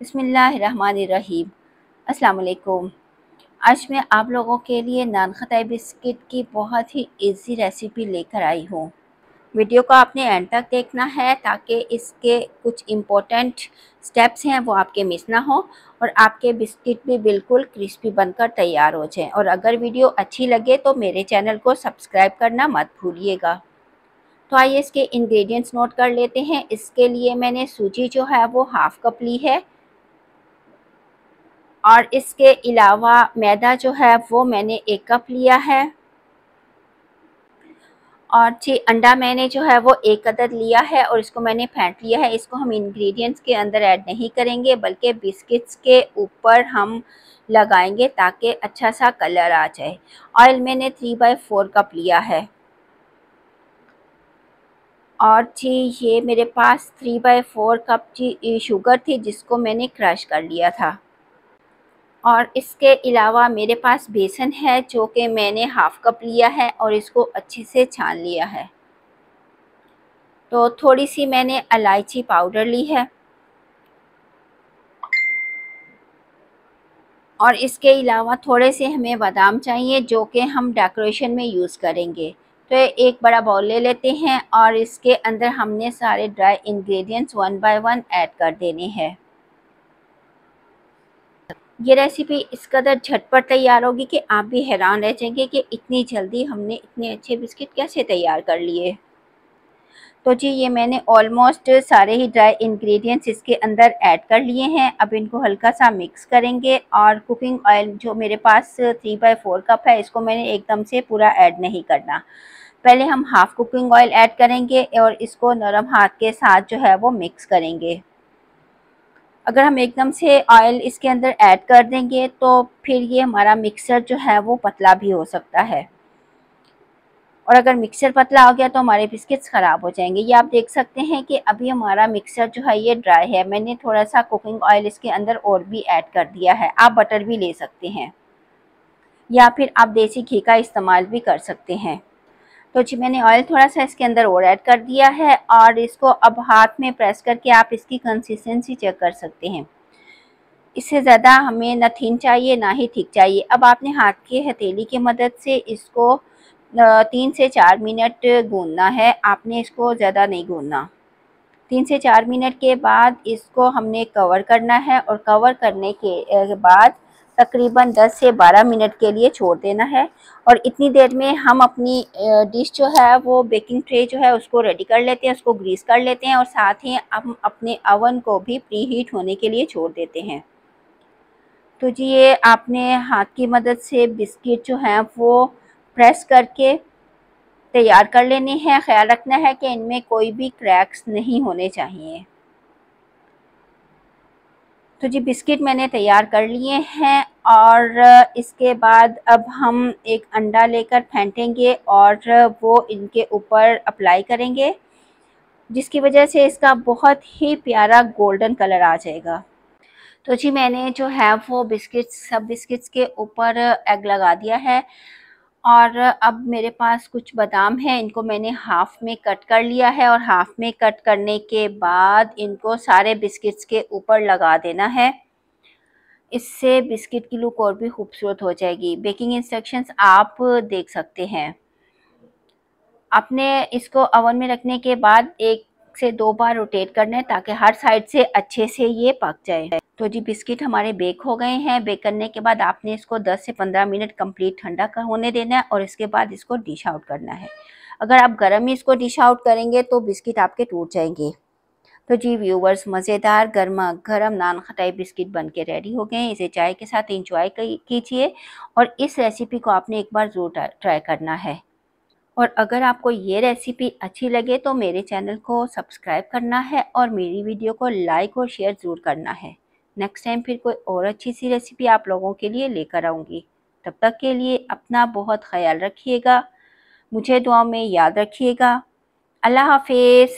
बिस्मिल्लाहिर्रहमानिर्रहीम। अस्सलाम वालेकुम। आज मैं आप लोगों के लिए नान खटाई बिस्किट की बहुत ही इजी रेसिपी लेकर आई हूँ। वीडियो को आपने एंड तक देखना है ताकि इसके कुछ इम्पोर्टेंट स्टेप्स हैं वो आपके मिस ना हो और आपके बिस्किट भी बिल्कुल क्रिस्पी बनकर तैयार हो जाएं। और अगर वीडियो अच्छी लगे तो मेरे चैनल को सब्सक्राइब करना मत भूलिएगा। तो आइए इसके इंग्रेडिएंट्स नोट कर लेते हैं। इसके लिए मैंने सूजी जो है वो हाफ़ कप ली है और इसके अलावा मैदा जो है वो मैंने 1 कप लिया है और जी अंडा मैंने जो है वो 1 अदद लिया है और इसको मैंने फेंट लिया है। इसको हम इंग्रेडिएंट्स के अंदर ऐड नहीं करेंगे बल्कि बिस्किट्स के ऊपर हम लगाएंगे ताकि अच्छा सा कलर आ जाए। ऑयल मैंने 3/4 कप लिया है और जी ये मेरे पास 3/4 कप जी शुगर थी जिसको मैंने क्रश कर लिया था। और इसके अलावा मेरे पास बेसन है जो कि मैंने हाफ़ कप लिया है और इसको अच्छे से छान लिया है। तो थोड़ी सी मैंने इलायची पाउडर ली है और इसके अलावा थोड़े से हमें बादाम चाहिए जो कि हम डेकोरेशन में यूज़ करेंगे। तो एक बड़ा बाउल ले लेते हैं और इसके अंदर हमने सारे ड्राई इंग्रेडिएंट्स 1 बाय 1 ऐड कर देने हैं। ये रेसिपी इस कदर झटपट तैयार होगी कि आप भी हैरान रह जाएंगे कि इतनी जल्दी हमने इतने अच्छे बिस्किट कैसे तैयार कर लिए। तो जी ये मैंने ऑलमोस्ट सारे ही ड्राई इंग्रेडिएंट्स इसके अंदर ऐड कर लिए हैं। अब इनको हल्का सा मिक्स करेंगे और कुकिंग ऑयल जो मेरे पास 3/4 कप है इसको मैंने एकदम से पूरा ऐड नहीं करना। पहले हम हाफ़ कुकिंग ऑयल ऐड करेंगे और इसको नरम हाथ के साथ जो है वो मिक्स करेंगे। अगर हम एकदम से ऑयल इसके अंदर ऐड कर देंगे तो फिर ये हमारा मिक्सर जो है वो पतला भी हो सकता है और अगर मिक्सर पतला हो गया तो हमारे बिस्किट्स ख़राब हो जाएंगे। ये आप देख सकते हैं कि अभी हमारा मिक्सर जो है ये ड्राई है। मैंने थोड़ा सा कुकिंग ऑयल इसके अंदर और भी ऐड कर दिया है। आप बटर भी ले सकते हैं या फिर आप देसी घी का इस्तेमाल भी कर सकते हैं। तो जी मैंने ऑयल थोड़ा सा इसके अंदर और ऐड कर दिया है और इसको अब हाथ में प्रेस करके आप इसकी कंसिस्टेंसी चेक कर सकते हैं। इससे ज़्यादा हमें ना थिन चाहिए ना ही थिक चाहिए। अब आपने हाथ की हथेली की मदद से इसको 3 से 4 मिनट गूंदना है। आपने इसको ज़्यादा नहीं गूंदना। 3 से 4 मिनट के बाद इसको हमने कवर करना है और कवर करने के बाद तकरीबन 10 से 12 मिनट के लिए छोड़ देना है। और इतनी देर में हम अपनी डिश जो है वो बेकिंग ट्रे जो है उसको रेडी कर लेते हैं, उसको ग्रीस कर लेते हैं और साथ ही हम अपने ओवन को भी प्री हीट होने के लिए छोड़ देते हैं। तो जी ये आपने हाथ की मदद से बिस्किट जो हैं वो प्रेस करके तैयार कर लेने हैं। ख्याल रखना है कि इनमें कोई भी क्रैक्स नहीं होने चाहिए। तो जी बिस्किट मैंने तैयार कर लिए हैं और इसके बाद अब हम एक अंडा लेकर फेंटेंगे और वो इनके ऊपर अप्लाई करेंगे जिसकी वजह से इसका बहुत ही प्यारा गोल्डन कलर आ जाएगा। तो जी मैंने जो है वो सब बिस्किट्स के ऊपर एग लगा दिया है और अब मेरे पास कुछ बादाम है, इनको मैंने हाफ़ में कट कर लिया है और हाफ़ में कट करने के बाद इनको सारे बिस्किट्स के ऊपर लगा देना है। इससे बिस्किट की लुक और भी खूबसूरत हो जाएगी। बेकिंग इंस्ट्रक्शंस आप देख सकते हैं। आपने इसको ओवन में रखने के बाद 1 से 2 बार रोटेट करना है ताकि हर साइड से अच्छे से ये पक जाए। तो जी बिस्किट हमारे बेक हो गए हैं। बेक करने के बाद आपने इसको 10 से 15 मिनट कंप्लीट ठंडा होने देना है और इसके बाद इसको डिश आउट करना है। अगर आप गर्म ही इसको डिश आउट करेंगे तो बिस्किट आपके टूट जाएंगे। तो जी व्यूवर्स मज़ेदार गर्मा गर्म नान खटाई बिस्किट बन के रेडी हो गए हैं। इसे चाय के साथ इंजॉय कीजिए और इस रेसिपी को आपने एक बार ज़रूर ट्राई करना है। और अगर आपको ये रेसिपी अच्छी लगे तो मेरे चैनल को सब्सक्राइब करना है और मेरी वीडियो को लाइक और शेयर ज़रूर करना है। नेक्स्ट टाइम फिर कोई और अच्छी सी रेसिपी आप लोगों के लिए लेकर आऊँगी। तब तक के लिए अपना बहुत ख्याल रखिएगा। मुझे दुआ में याद रखिएगा। अल्लाह हाफिज़।